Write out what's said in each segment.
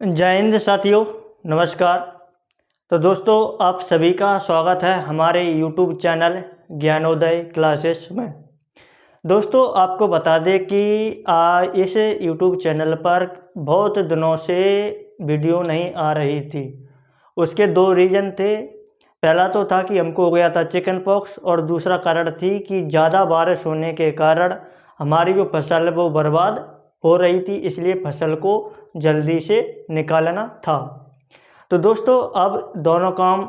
जय हिंद साथियों, नमस्कार। तो दोस्तों, आप सभी का स्वागत है हमारे YouTube चैनल ज्ञानोदय क्लासेस में। दोस्तों, आपको बता दें कि इस YouTube चैनल पर बहुत दिनों से वीडियो नहीं आ रही थी। उसके दो रीज़न थे। पहला तो था कि हमको हो गया था चिकन पॉक्स, और दूसरा कारण थी कि ज़्यादा बारिश होने के कारण हमारी जो फसल है वो बर्बाद हो रही थी, इसलिए फसल को जल्दी से निकालना था। तो दोस्तों, अब दोनों काम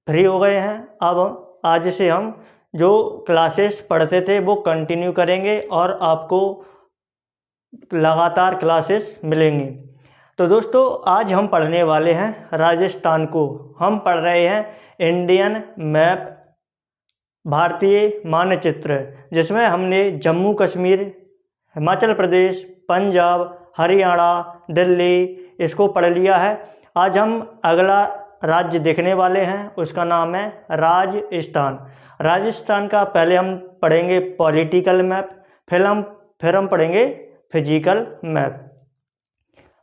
फ्री हो गए हैं। अब आज से हम जो क्लासेस पढ़ते थे वो कंटिन्यू करेंगे और आपको लगातार क्लासेस मिलेंगी। तो दोस्तों, आज हम पढ़ने वाले हैं राजस्थान को। हम पढ़ रहे हैं इंडियन मैप, भारतीय मानचित्र, जिसमें हमने जम्मू कश्मीर, हिमाचल प्रदेश, पंजाब, हरियाणा, दिल्ली इसको पढ़ लिया है। आज हम अगला राज्य देखने वाले हैं, उसका नाम है राजस्थान। राजस्थान का पहले हम पढ़ेंगे पॉलिटिकल मैप, फिर हम पढ़ेंगे फिजिकल मैप।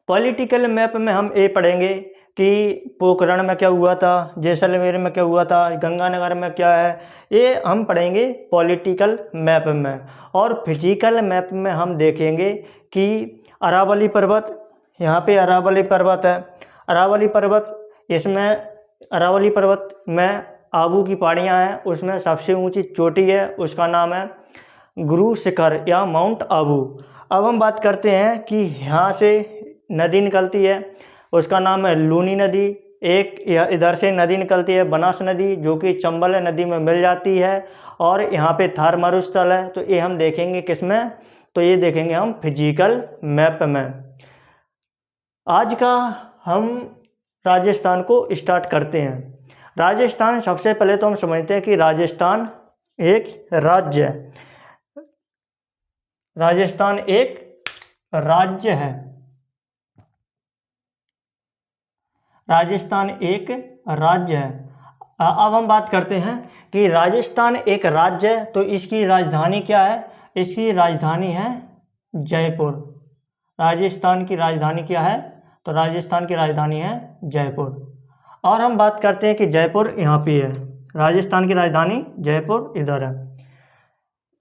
पॉलिटिकल मैप में हम ये पढ़ेंगे कि पोखरण में क्या हुआ था, जैसलमेर में क्या हुआ था, गंगानगर में क्या है, ये हम पढ़ेंगे पॉलिटिकल मैप में। और फिजिकल मैप में हम देखेंगे कि अरावली पर्वत, यहाँ पे अरावली पर्वत है। अरावली पर्वत, इसमें अरावली पर्वत में आबू की पहाड़ियाँ हैं, उसमें सबसे ऊंची चोटी है, उसका नाम है गुरु शिखर या माउंट आबू। अब हम बात करते हैं कि यहाँ से नदी निकलती है, उसका नाम है लूनी नदी। एक इधर से नदी निकलती है बनास नदी, जो कि चंबल नदी में मिल जाती है। और यहाँ पे थार मरुस्थल है। तो ये हम देखेंगे किसमें, तो ये देखेंगे हम फिजिकल मैप में। आज का हम राजस्थान को स्टार्ट करते हैं। राजस्थान, सबसे पहले तो हम समझते हैं कि राजस्थान एक राज्य है। राजस्थान एक राज्य है। राजस्थान एक राज्य है। अब हम बात करते हैं कि राजस्थान एक राज्य है, तो इसकी राजधानी क्या है? इसकी राजधानी है जयपुर। राजस्थान की राजधानी क्या है? तो राजस्थान की राजधानी है जयपुर। और हम बात करते हैं कि जयपुर यहाँ पे है, राजस्थान की राजधानी जयपुर इधर है।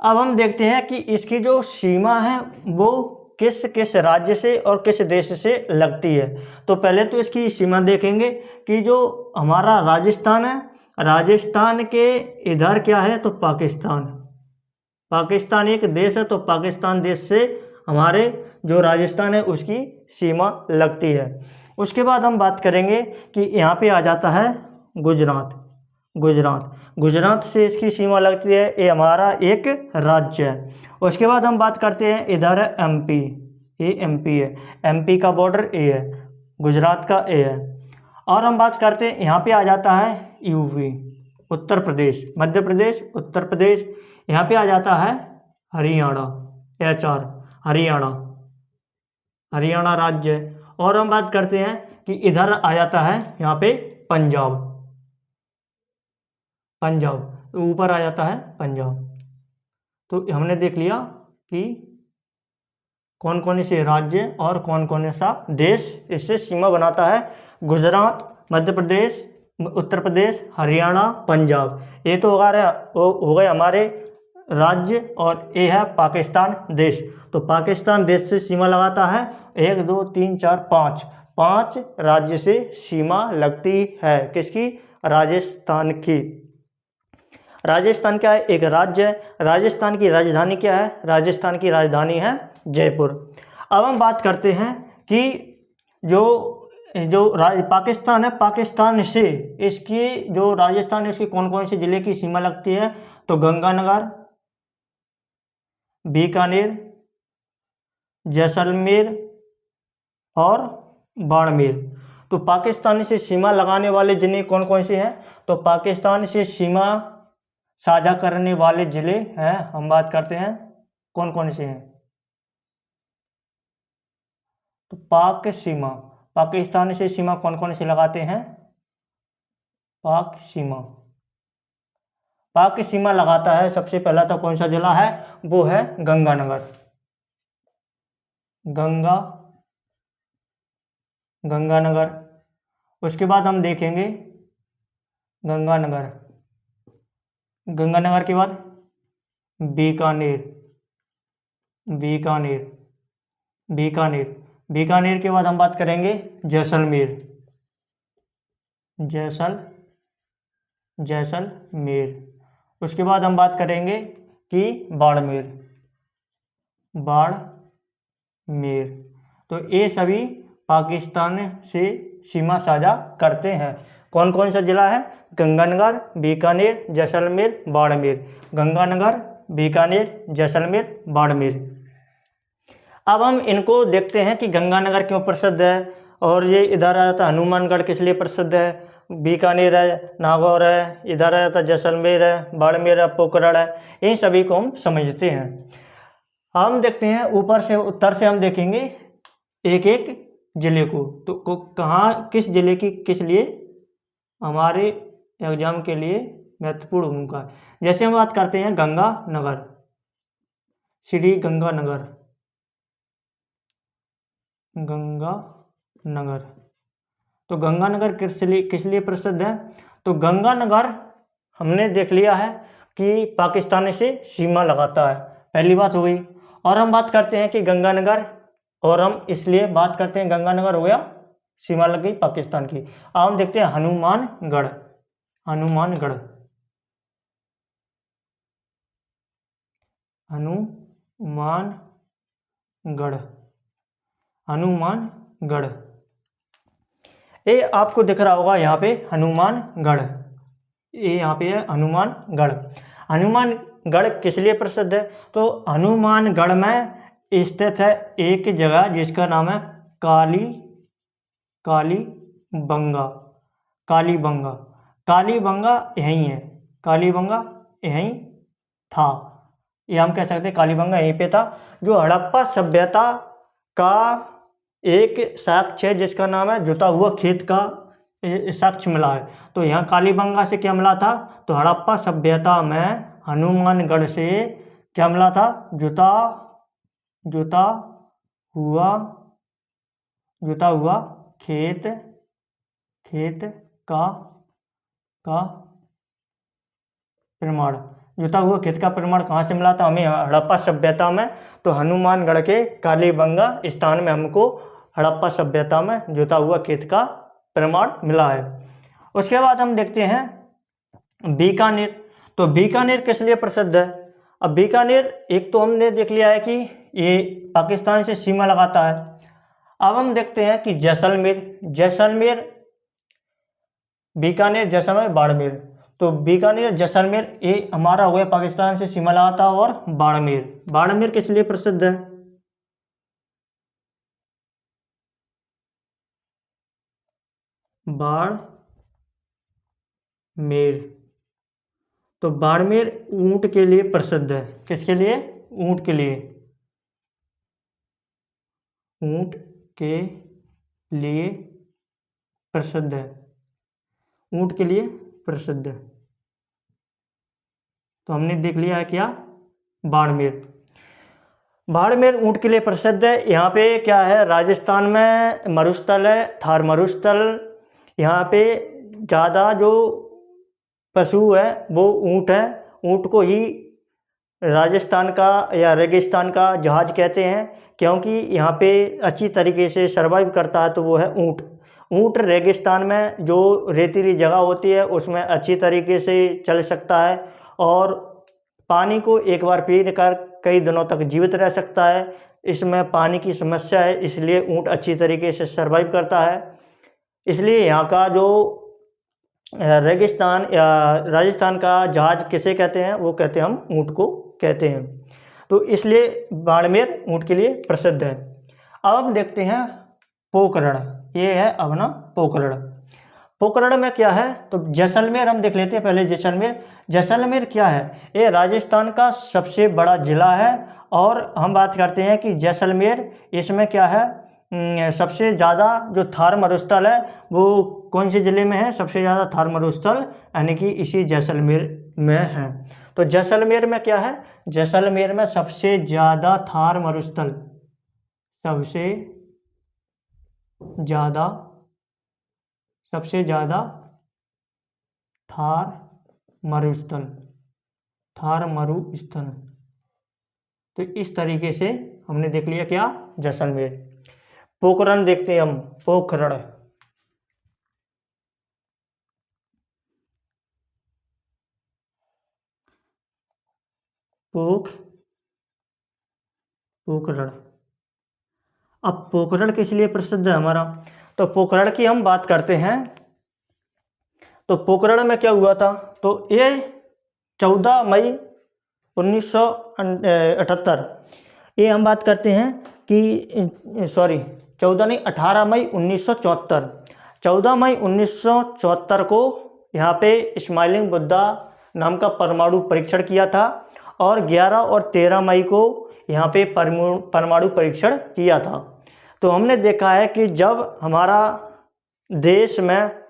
अब हम देखते हैं कि इसकी जो सीमा है वो किस किस राज्य से और किस देश से लगती है। तो पहले तो इसकी सीमा देखेंगे कि जो हमारा राजस्थान है, राजस्थान के इधर क्या है, तो पाकिस्तान। पाकिस्तान एक देश है, तो पाकिस्तान देश से हमारे जो राजस्थान है उसकी सीमा लगती है। उसके बाद हम बात करेंगे कि यहाँ पे आ जाता है गुजरात। गुजरात से इसकी सीमा लगती है, ये हमारा एक राज्य है। उसके बाद हम बात करते हैं, इधर है एमपी, ये एमपी है, एमपी का बॉर्डर ये है, गुजरात का ये है। और हम बात करते हैं, यहाँ पे आ जाता है यूपी, उत्तर प्रदेश, मध्य प्रदेश, उत्तर प्रदेश। यहाँ पे आ जाता है हरियाणा, HR, हरियाणा राज्य। और हम बात करते हैं कि इधर आ जाता है यहाँ पे पंजाब, ऊपर आ जाता है पंजाब। तो हमने देख लिया कि कौन कौन से राज्य और कौन कौन सा देश इससे सीमा बनाता है। गुजरात, मध्य प्रदेश, उत्तर प्रदेश, हरियाणा, पंजाब, ये तो हो गए हमारे राज्य। और ये है पाकिस्तान देश। तो पाकिस्तान देश से सीमा लगाता है 1 2 3 4 5 राज्य से सीमा लगती है। किसकी? राजस्थान की। राजस्थान क्या है? एक राज्य है। राजस्थान की राजधानी क्या है? राजस्थान की राजधानी है जयपुर। अब हम बात करते हैं कि पाकिस्तान है, पाकिस्तान से इसकी जो राजस्थान है इसकी कौन कौन से जिले की सीमा लगती है? तो गंगानगर, बीकानेर, जैसलमेर और बाड़मेर। तो पाकिस्तान से सीमा लगाने वाले जिले कौन कौन से हैं? तो पाकिस्तान से सीमा साझा करने वाले जिले हैं, हम बात करते हैं कौन कौन से हैं। तो पाकिस्तान से सीमा कौन कौन से लगाते हैं? पाक सीमा लगाता है, सबसे पहला तो कौन सा जिला है? वो है गंगानगर। गंगानगर। उसके बाद हम देखेंगे गंगानगर, गंगानगर के बाद बीकानेर, बीकानेर, बीकानेर, बीकानेर के बाद हम बात करेंगे जैसलमेर, जैसलमेर। उसके बाद हम बात करेंगे कि बाड़मेर, बाड़मेर। तो ये सभी पाकिस्तान से सीमा साझा करते हैं। कौन कौन सा जिला है? गंगानगर, बीकानेर, जैसलमेर, बाड़मेर। गंगानगर, बीकानेर, जैसलमेर, बाड़मेर। अब हम इनको देखते हैं कि गंगानगर क्यों प्रसिद्ध है, और ये इधर आ जाता हनुमानगढ़ किस लिए प्रसिद्ध है, बीकानेर है, नागौर है, इधर आ जाता जैसलमेर है, बाड़मेर है, पोखरण है। इन सभी को हम समझते हैं। हम देखते हैं ऊपर से उत्तर से हम देखेंगे एक एक जिले को, तो कहाँ किस जिले की किस लिए हमारे एग्जाम के लिए महत्वपूर्ण भूमिका है। जैसे हम बात करते हैं गंगानगर, श्री गंगानगर, गंगानगर। तो गंगानगर किस लिए प्रसिद्ध है? तो गंगानगर हमने देख लिया है कि पाकिस्तान से सीमा लगाता है, पहली बात हो गई। और हम बात करते हैं कि गंगानगर, और हम इसलिए बात करते हैं गंगानगर हो गया सीमा लग गई पाकिस्तान की। अब हम देखते हैं हनुमानगढ़, हनुमानगढ़, हनुमानगढ़, हनुमानगढ़। ये आपको दिख रहा होगा यहाँ पे हनुमानगढ़, ये यहाँ पे है हनुमानगढ़। हनुमानगढ़ किस लिए प्रसिद्ध है? तो हनुमानगढ़ में स्थित है एक जगह जिसका नाम है कालीबंगा, कालीबंगा, कालीबंगा यहीं है, कालीबंगा यहीं था, ये हम कह सकते हैं कालीबंगा यहीं पे था। जो हड़प्पा सभ्यता का एक साक्ष्य है जिसका नाम है जुता हुआ खेत का साक्ष्य मिला है। तो यहाँ कालीबंगा से क्या मिला था? तो हड़प्पा सभ्यता में हनुमानगढ़ से क्या मिला था? जुता हुआ खेत का प्रमाण। जुता हुआ खेत का प्रमाण कहाँ से मिला था हमें? हड़प्पा सभ्यता में। तो हनुमानगढ़ के कालीबंगा स्थान में हमको हड़प्पा सभ्यता में जुता हुआ खेत का प्रमाण मिला है। उसके बाद हम देखते हैं बीकानेर। तो बीकानेर किस लिए प्रसिद्ध है? अब बीकानेर एक तो हमने देख लिया है कि ये पाकिस्तान से सीमा लगाता है। अब हम देखते हैं कि जैसलमेर, जैसलमेर, बीकानेर, जैसलमेर, बाड़मेर। तो बीकानेर, जैसलमेर ये हमारा हो गया पाकिस्तान से सीमा लगाता, और बाड़मेर, बाड़मेर किस लिए प्रसिद्ध है? बाड़मेर। तो बाड़मेर ऊंट के लिए प्रसिद्ध है। किसके लिए? ऊंट के लिए, ऊंट के लिए प्रसिद्ध है, ऊंट के लिए प्रसिद्ध है। तो हमने देख लिया है क्या? बाड़मेर, बाड़मेर ऊंट के लिए प्रसिद्ध है। यहाँ पे क्या है? राजस्थान में मरुस्थल है, थार मरुस्थल। यहाँ पे ज़्यादा जो पशु है वो ऊंट है। ऊंट को ही राजस्थान का या रेगिस्तान का जहाज कहते हैं, क्योंकि यहाँ पे अच्छी तरीके से सर्वाइव करता है, तो वो है ऊंट। ऊंट रेगिस्तान में जो रेतीली जगह होती है उसमें अच्छी तरीके से चल सकता है, और पानी को एक बार पी कर कई दिनों तक जीवित रह सकता है। इसमें पानी की समस्या है, इसलिए ऊंट अच्छी तरीके से सर्वाइव करता है। इसलिए यहाँ का जो रेगिस्तान या राजस्थान का जहाज किसे कहते हैं? वो कहते हैं हम ऊंट को कहते हैं। तो इसलिए बाड़मेर ऊंट के लिए प्रसिद्ध है। अब हम देखते हैं पोखरण, ये है अपना पोखरण। पोखरण में क्या है? तो जैसलमेर हम देख लेते हैं पहले। जैसलमेर, जैसलमेर क्या है? ये राजस्थान का सबसे बड़ा ज़िला है। और हम बात करते हैं कि जैसलमेर, इसमें क्या है? सबसे ज़्यादा जो थार मरुस्थल है वो कौन से ज़िले में है? सबसे ज़्यादा थार मरुस्थल यानी कि इसी जैसलमेर में है। तो जैसलमेर में क्या है? जैसलमेर में सबसे ज़्यादा थार मरुस्थल, सबसे ज़्यादा, सबसे ज़्यादा थार मरुस्थल, थार मरुस्थल। तो इस तरीके से हमने देख लिया क्या, जैसलमेर। पोखरण देखते हैं हम, पोखरण। पोखरण। अब पोखरण किस लिए प्रसिद्ध है हमारा, तो पोखरण की हम बात करते हैं। तो पोखरण में क्या हुआ था, तो ये 14 मई 1978, ये हम बात करते हैं कि सॉरी 14 नहीं 18 मई 1974, 14 मई 1974 को यहाँ पे स्माइलिंग बुद्धा नाम का परमाणु परीक्षण किया था, और 11 और 13 मई को यहाँ पे परमाणु परीक्षण किया था। तो हमने देखा है कि जब हमारा देश में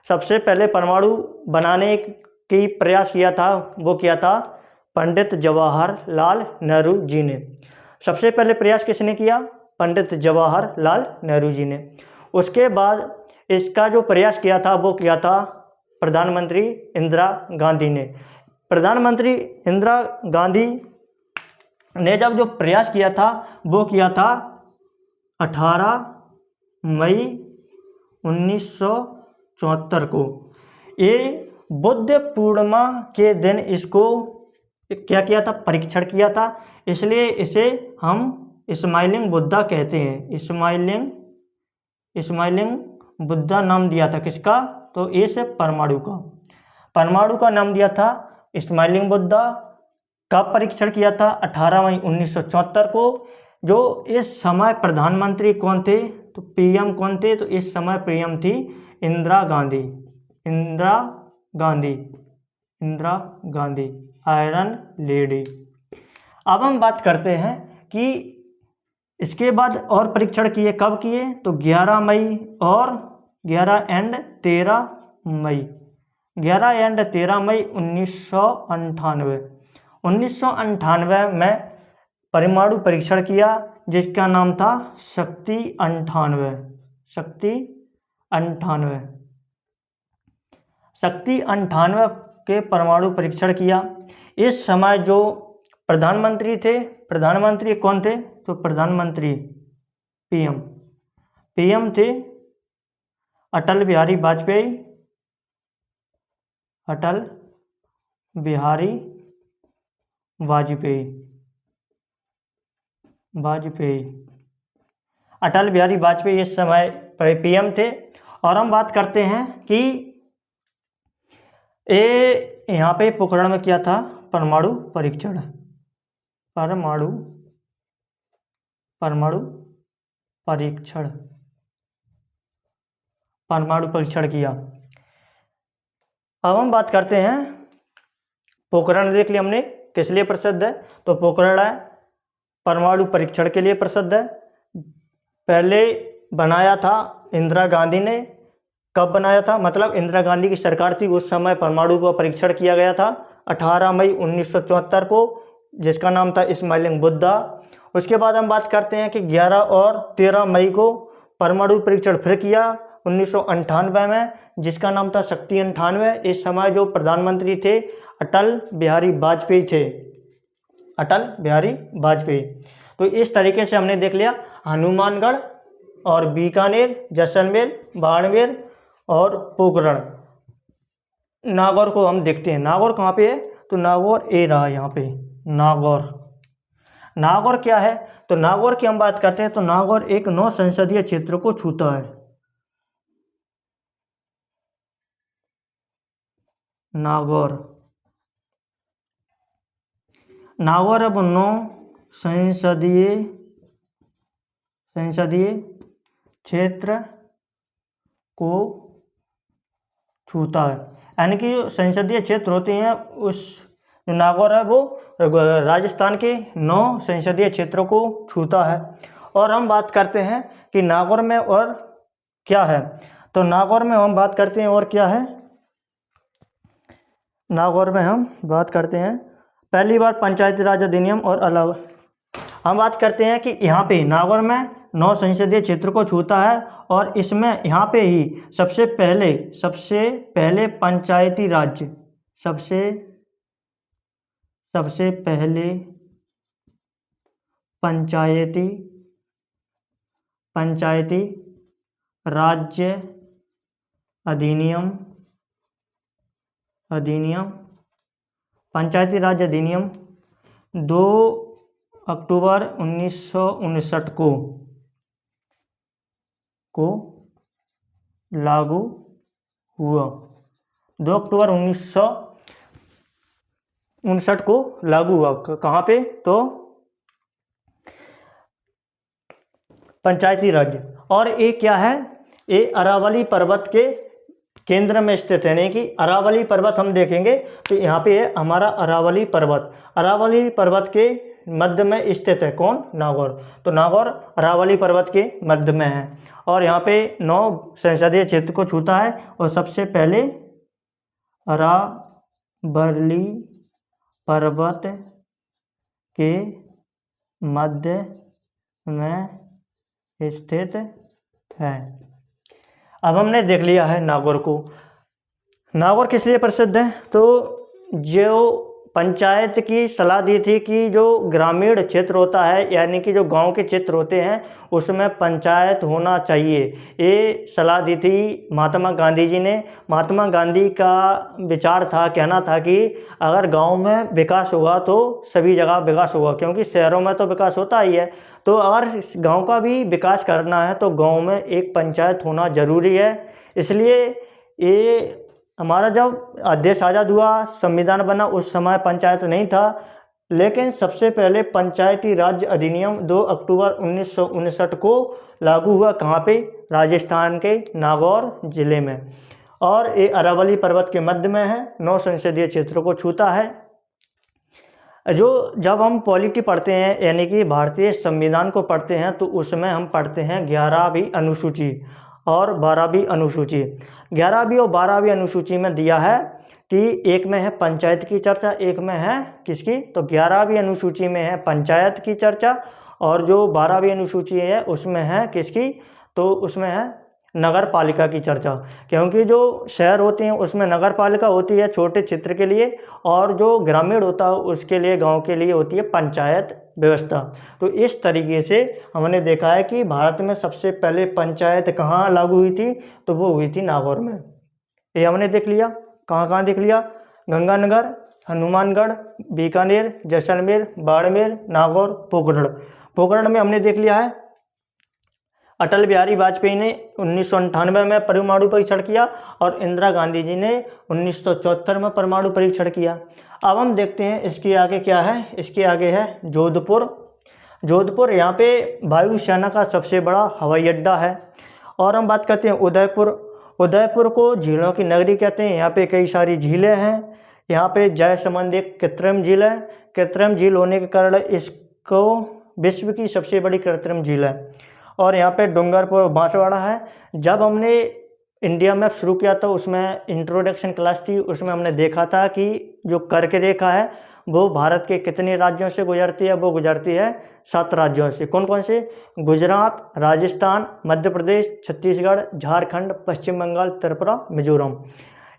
सबसे पहले परमाणु बनाने की प्रयास किया था, वो किया था पंडित जवाहरलाल नेहरू जी ने। सबसे पहले प्रयास किसने किया, पंडित जवाहरलाल नेहरू जी ने। उसके बाद इसका जो प्रयास किया था वो किया था प्रधानमंत्री इंदिरा गांधी ने। प्रधानमंत्री इंदिरा गांधी ने जब जो प्रयास किया था वो किया था 18 मई 1974 को। ये बुद्ध पूर्णिमा के दिन इसको क्या किया था, परीक्षण किया था, इसलिए इसे हम स्माइलिंग बुद्धा कहते हैं। स्माइलिंग बुद्धा नाम दिया था किसका, तो इस परमाणु का नाम दिया था स्माइलिंग बुद्धा। कब परीक्षण किया था, 18 मई 1974 को। जो इस समय प्रधानमंत्री कौन थे, तो पीएम कौन थे, तो इस समय पीएम थी इंदिरा गांधी, आयरन लेडी। अब हम बात करते हैं कि इसके बाद और परीक्षण किए, कब किए, तो 11 मई और 11 एंड 13 मई 1998 में परमाणु परीक्षण किया, जिसका नाम था शक्ति 98 के परमाणु परीक्षण किया। इस समय जो प्रधानमंत्री थे, प्रधानमंत्री कौन थे, तो प्रधानमंत्री पीएम थे अटल बिहारी वाजपेयी इस समय पीएम थे। और हम बात करते हैं कि यहाँ पे पोखरण में किया था परमाणु परीक्षण किया। अब हम बात करते हैं, पोखरण देख लिया हमने किस लिए प्रसिद्ध है, तो पोखरण है परमाणु परीक्षण के लिए प्रसिद्ध है। पहले बनाया था इंदिरा गांधी ने। कब बनाया था, मतलब इंदिरा गांधी की सरकार थी उस समय परमाणु का परीक्षण किया गया था 18 मई 1974 को, जिसका नाम था स्माइलिंग बुद्धा। उसके बाद हम बात करते हैं कि 11 और 13 मई को परमाणु परीक्षण फिर किया 1998 में, जिसका नाम था शक्ति 98। इस समय जो प्रधानमंत्री थे अटल बिहारी वाजपेयी। तो इस तरीके से हमने देख लिया हनुमानगढ़ और बीकानेर, जैसलमेर, बाड़मेर और पोखरण। नागौर को हम देखते हैं। नागौर कहाँ पे है, तो नागौर ए रहा यहाँ पे। नागौर क्या है, तो नागौर की हम बात करते हैं तो नागौर एक 9 संसदीय क्षेत्र को छूता है। नागौर अब 9 संसदीय क्षेत्र को छूता है। यानी कि संसदीय क्षेत्र होते हैं, उस नागौर है वो राजस्थान के 9 संसदीय क्षेत्रों को छूता है। और हम बात करते हैं कि नागौर में और क्या है, तो नागौर में हम बात करते हैं और क्या है। नागौर में हम बात करते हैं पहली बार पंचायती राज अधिनियम और अलावा हम बात करते हैं कि यहाँ पे नागौर में 9 संसदीय क्षेत्र को छूता है और इसमें यहाँ पे ही सबसे पहले पंचायती राज्य सबसे पहले पंचायती राज्य अधिनियम पंचायती राज्य अधिनियम 2 अक्टूबर 1959 को लागू हुआ। 2 अक्टूबर 1959 को लागू हुआ। कहाँ पे? तो पंचायती राज्य। और ये क्या है? ये अरावली पर्वत के केंद्र में स्थित है, यानी कि अरावली पर्वत हम देखेंगे तो यहाँ पे है हमारा अरावली पर्वत के मध्य में स्थित है। कौन? नागौर। तो नागौर अरावली पर्वत के मध्य में है और यहाँ पे 9 संसदीय क्षेत्र को छूता है और सबसे पहले अरावली पर्वत के मध्य में स्थित है। अब हमने देख लिया है नागौर को। नागौर किस लिए प्रसिद्ध है? तो जो पंचायत की सलाह दी थी कि जो ग्रामीण क्षेत्र होता है, यानी कि जो गांव के क्षेत्र होते हैं, उसमें पंचायत होना चाहिए। ये सलाह दी थी महात्मा गांधी जी ने। महात्मा गांधी का विचार था, कहना था कि अगर गांव में विकास होगा तो सभी जगह विकास होगा, क्योंकि शहरों में तो विकास होता ही है। तो अगर गांव का भी विकास करना है तो गांव में एक पंचायत होना ज़रूरी है। इसलिए ये हमारा जब देश आज़ाद हुआ, संविधान बना, उस समय पंचायत नहीं था, लेकिन सबसे पहले पंचायती राज्य अधिनियम 2 अक्टूबर 1959 को लागू हुआ। कहाँ पे? राजस्थान के नागौर जिले में। और ये अरावली पर्वत के मध्य में है, 9 संसदीय क्षेत्रों को छूता है। जब हम पॉलिटी पढ़ते हैं, यानी कि भारतीय संविधान को पढ़ते हैं, तो उसमें हम पढ़ते हैं 11वीं अनुसूची और 12वीं अनुसूची। 11वीं और 12वीं अनुसूची में दिया है कि एक में है पंचायत की चर्चा, एक में है किसकी? तो 11वीं अनुसूची में है पंचायत की चर्चा और जो 12वीं अनुसूची है उसमें है किसकी? तो उसमें है नगर पालिका की चर्चा। क्योंकि जो शहर होते हैं उसमें नगर पालिका होती है छोटे क्षेत्र के लिए, और जो ग्रामीण होता है उसके लिए, गांव के लिए होती है पंचायत व्यवस्था। तो इस तरीके से हमने देखा है कि भारत में सबसे पहले पंचायत कहाँ लागू हुई थी? तो वो हुई थी नागौर में। ये हमने देख लिया। कहाँ देख लिया? गंगानगर, हनुमानगढ़, बीकानेर, जैसलमेर, बाड़मेर, नागौर, पोखरण में हमने देख लिया है। अटल बिहारी वाजपेयी ने 1998 में परमाणु परीक्षण किया और इंदिरा गांधी जी ने 1974 में परमाणु परीक्षण किया। अब हम देखते हैं इसके आगे क्या है। इसके आगे है जोधपुर। यहाँ पे वायुसेना का सबसे बड़ा हवाई अड्डा है। और हम बात करते हैं उदयपुर को झीलों की नगरी कहते हैं। यहाँ पे कई सारी झीलें हैं। यहाँ पे जयसमंद एक कृत्रिम झील है। कृत्रिम झील होने के कारण इसको विश्व की सबसे बड़ी कृत्रिम झील है। और यहाँ पे डूंगरपुर बांसवाड़ा है। जब हमने इंडिया मैप शुरू किया था, उसमें इंट्रोडक्शन क्लास थी, उसमें हमने देखा था कि जो कर्क रेखा है वो भारत के कितने राज्यों से गुजरती है? वो गुजरती है 7 राज्यों से। कौन कौन से? गुजरात, राजस्थान, मध्य प्रदेश, छत्तीसगढ़, झारखंड, पश्चिम बंगाल, त्रिपुरा, मिजोरम।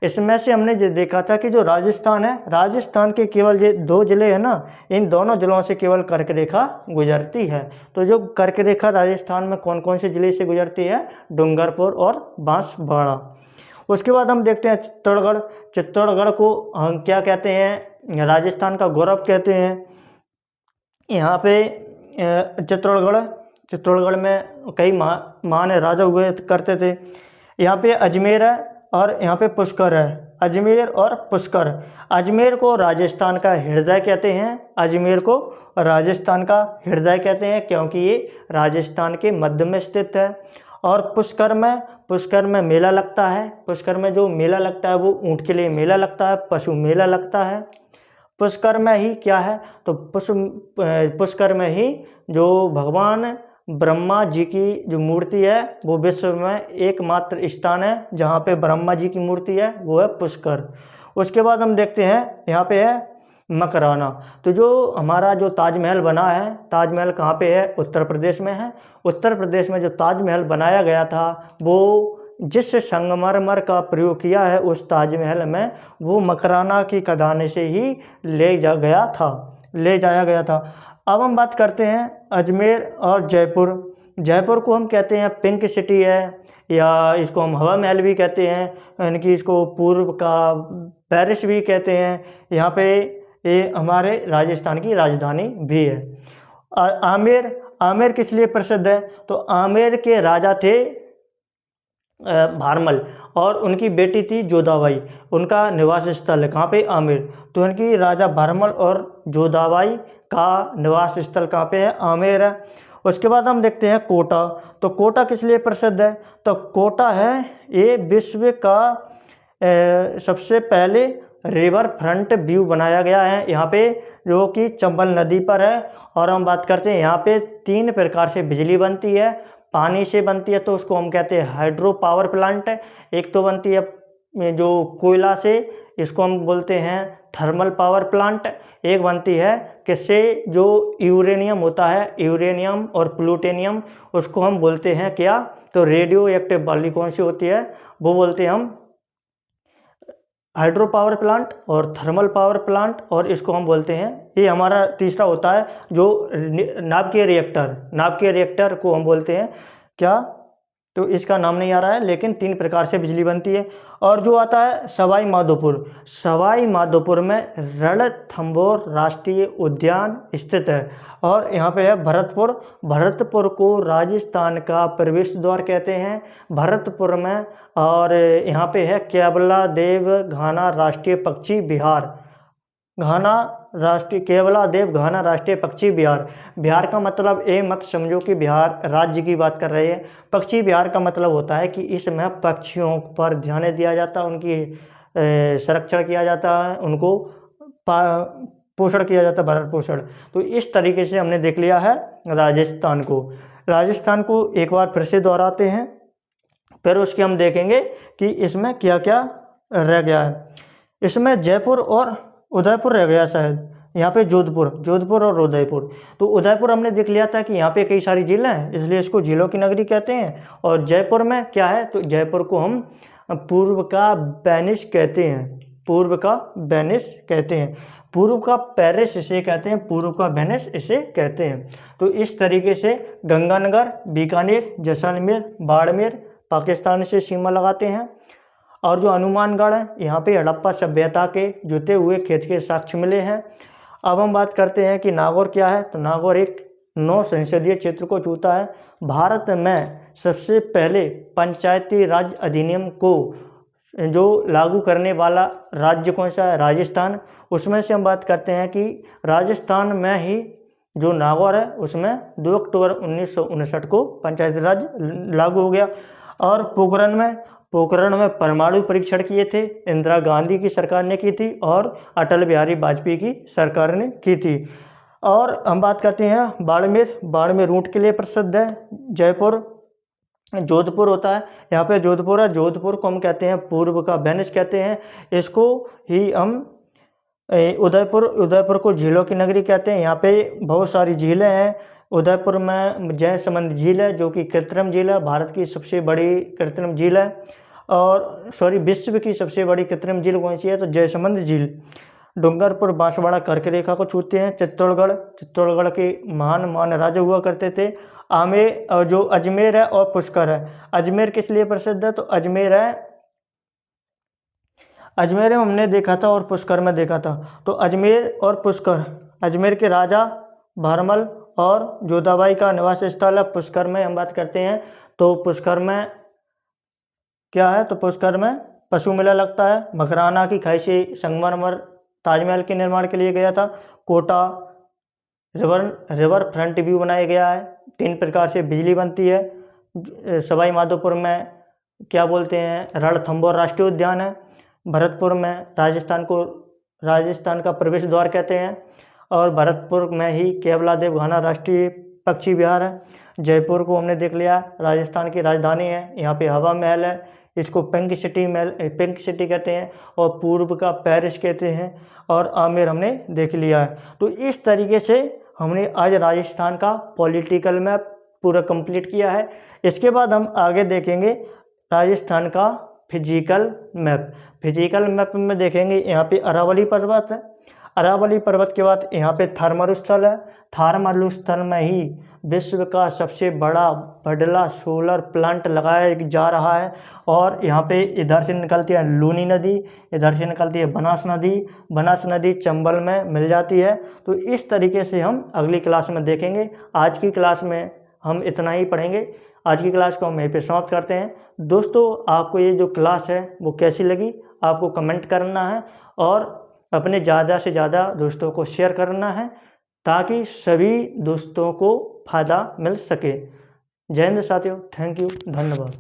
इसमें से हमने ये देखा था कि जो राजस्थान है, राजस्थान के केवल ये 2 ज़िले हैं ना, इन दोनों ज़िलों से केवल कर्क रेखा गुजरती है। तो जो कर्क रेखा राजस्थान में कौन कौन से ज़िले से गुजरती है? डूंगरपुर और बांसवाड़ा। उसके बाद हम देखते हैं चित्तौड़गढ़ को हम क्या कहते हैं? राजस्थान का गौरव कहते हैं। यहाँ पे चित्तौड़गढ़ में कई महान राजा हुए करते थे। यहाँ पे अजमेर है और यहाँ पे पुष्कर है। अजमेर और पुष्कर। अजमेर को राजस्थान का हृदय कहते हैं। अजमेर को राजस्थान का हृदय कहते हैं क्योंकि ये राजस्थान के मध्य में स्थित है। और पुष्कर में मेला लगता है। पुष्कर में जो मेला लगता है वो ऊँट के लिए मेला लगता है, पशु मेला लगता है। पुष्कर में ही क्या है? तो पुष्कर में ही जो भगवान ब्रह्मा जी की जो मूर्ति है वो विश्व में एकमात्र स्थान है जहाँ पे ब्रह्मा जी की मूर्ति है, वो है पुष्कर। उसके बाद हम देखते हैं यहाँ पे है मकराना। तो जो हमारा जो ताजमहल बना है, ताजमहल कहाँ पे है? उत्तर प्रदेश में है। उत्तर प्रदेश में जो ताजमहल बनाया गया था वो जिस संगमरमर का प्रयोग किया है उस ताजमहल में, वो मकराना की खदान से ही ले जाया गया था। अब हम बात करते हैं अजमेर और जयपुर। जयपुर को हम कहते हैं पिंक सिटी है, या इसको हम हवा महल भी कहते हैं, यानी कि इसको पूर्व का पेरिस भी कहते हैं। यहाँ पे ये हमारे राजस्थान की राजधानी भी है। आमेर किस लिए प्रसिद्ध है? तो आमेर के राजा थे भारमल, और उनकी बेटी थी जोधाबाई। उनका निवास स्थल है कहाँ पे? आमेर। तो उनकी राजा भारमल और जोधाबाई का निवास स्थल कहाँ पे है? आमेर है। उसके बाद हम देखते हैं कोटा। तो कोटा किस लिए प्रसिद्ध है? तो कोटा है ये विश्व का सबसे पहले रिवर फ्रंट व्यू बनाया गया है यहाँ पे, जो कि चंबल नदी पर है। और हम बात करते हैं यहाँ पे 3 प्रकार से बिजली बनती है। पानी से बनती है तो उसको हम कहते हैं हाइड्रो पावर प्लांट। एक तो बनती है जो कोयला से, इसको हम बोलते हैं थर्मल पावर प्लांट। एक बनती है किससे? जो यूरेनियम होता है, यूरेनियम और प्लूटोनियम, उसको हम बोलते हैं क्या? तो रेडियो एक्टिव वाली कौन सी होती है वो बोलते हैं हम हाइड्रो पावर प्लांट और थर्मल पावर प्लांट, और इसको हम बोलते हैं, ये हमारा तीसरा होता है जो नाभिकीय रिएक्टर को हम बोलते हैं क्या? तो इसका नाम नहीं आ रहा है, लेकिन 3 प्रकार से बिजली बनती है। और जो आता है सवाई माधोपुर में रणथंभौर राष्ट्रीय उद्यान स्थित है। और यहाँ पे है भरतपुर को राजस्थान का प्रवेश द्वार कहते हैं, भरतपुर में। और यहाँ पे है केवला देव घाना राष्ट्रीय पक्षी विहार। केवला देव घाना राष्ट्रीय पक्षी विहार। बिहार का मतलब ये मत समझो कि बिहार राज्य की बात कर रहे हैं। पक्षी विहार का मतलब होता है कि इसमें पक्षियों पर ध्यान दिया जाता है, उनकी संरक्षण किया जाता है, उनको पोषण किया जाता है, भरण पोषण। तो इस तरीके से हमने देख लिया है राजस्थान को एक बार फिर से दोहराते हैं, फिर उसके हम देखेंगे कि इसमें क्या क्या रह गया है। इसमें जयपुर और उदयपुर रह गया शायद। यहाँ पे जोधपुर और उदयपुर। तो उदयपुर हमने देख लिया था कि यहाँ पे कई सारी झीलें हैं, इसलिए इसको झीलों की नगरी कहते हैं। और जयपुर में क्या है? तो जयपुर को हम पूर्व का वेनिस कहते हैं, पूर्व का पेरिस इसे कहते हैं, पूर्व का वेनिस इसे कहते हैं। तो इस तरीके से गंगानगर, बीकानेर, जैसलमेर, बाड़मेर पाकिस्तान से सीमा लगाते हैं। और जो हनुमानगढ़ है, यहाँ पे हड़प्पा सभ्यता के जुते हुए खेत के साक्ष्य मिले हैं। अब हम बात करते हैं कि नागौर क्या है। तो नागौर एक 9 संसदीय क्षेत्र को छूता है। भारत में सबसे पहले पंचायती राज अधिनियम को जो लागू करने वाला राज्य कौन सा है? राजस्थान। उसमें से हम बात करते हैं कि राजस्थान में ही जो नागौर है उसमें 2 अक्टूबर 1959 को पंचायती राज लागू हो गया। और पोखरण में परमाणु परीक्षण किए थे, इंदिरा गांधी की सरकार ने की थी और अटल बिहारी वाजपेयी की सरकार ने की थी। और हम बात करते हैं बाड़मेर ऊंट के लिए प्रसिद्ध है। जोधपुर होता है, यहाँ पे जोधपुर है, जोधपुर को हम कहते हैं पूर्व का वेनिस कहते हैं। इसको ही हम उदयपुर को झीलों की नगरी कहते हैं। यहाँ पे बहुत सारी झीलें हैं। उदयपुर में जयसमंद झील है जो कि कृत्रिम झील है, भारत की सबसे बड़ी कृत्रिम झील है। और विश्व की सबसे बड़ी कृत्रिम झील कौन सी है? तो जयसमंद झील। डूंगरपुर बांसवाड़ा कर्क रेखा को छूते हैं। चित्तौड़गढ़ के महान राजा हुआ करते थे। जो अजमेर है और पुष्कर है। अजमेर किस लिए प्रसिद्ध है? तो अजमेर में हमने देखा था और पुष्कर में देखा था। तो अजमेर और पुष्कर, अजमेर के राजा भारमल और जोधाबाई का निवास स्थल है। पुष्कर में हम बात करते हैं तो पुष्कर में क्या है? तो पुष्कर में पशु मेला लगता है। मकराना की खाई से संगमरमर ताजमहल के निर्माण के लिए गया था। कोटा रिवर फ्रंट व्यू बनाया गया है। 3 प्रकार से बिजली बनती है। सवाई माधोपुर में क्या बोलते हैं? रणथंभौर राष्ट्रीय उद्यान है। भरतपुर में राजस्थान का प्रवेश द्वार कहते हैं। और भरतपुर में ही केवला देव घाना राष्ट्रीय पक्षी विहार है। जयपुर को हमने देख लिया, राजस्थान की राजधानी है। यहाँ पे हवा महल है, इसको पिंक सिटी कहते हैं, और पूर्व का पेरिस कहते हैं, और आमेर हमने देख लिया है। तो इस तरीके से हमने आज राजस्थान का पॉलिटिकल मैप पूरा कंप्लीट किया है। इसके बाद हम आगे देखेंगे राजस्थान का फिजिकल मैप। फिजिकल मैप में देखेंगे यहाँ पे अरावली पर्वत है, अरावली पर्वत के बाद यहाँ पे थारमल स्थल है, थारमल स्थल में ही विश्व का सबसे बड़ा बड़ला सोलर प्लांट लगाया जा रहा है, और यहाँ पे इधर से निकलती है लूनी नदी, इधर से निकलती है बनास नदी, बनास नदी चंबल में मिल जाती है। तो इस तरीके से हम अगली क्लास में देखेंगे। आज की क्लास में हम इतना ही पढ़ेंगे। आज की क्लास को हम यहीं पे समाप्त करते हैं। दोस्तों, आपको ये जो क्लास है वो कैसी लगी आपको कमेंट करना है, और अपने ज़्यादा से ज़्यादा दोस्तों को शेयर करना है, ताकि सभी दोस्तों को फ़ायदा मिल सके। जय हिंद साथियों, थैंक यू, धन्यवाद।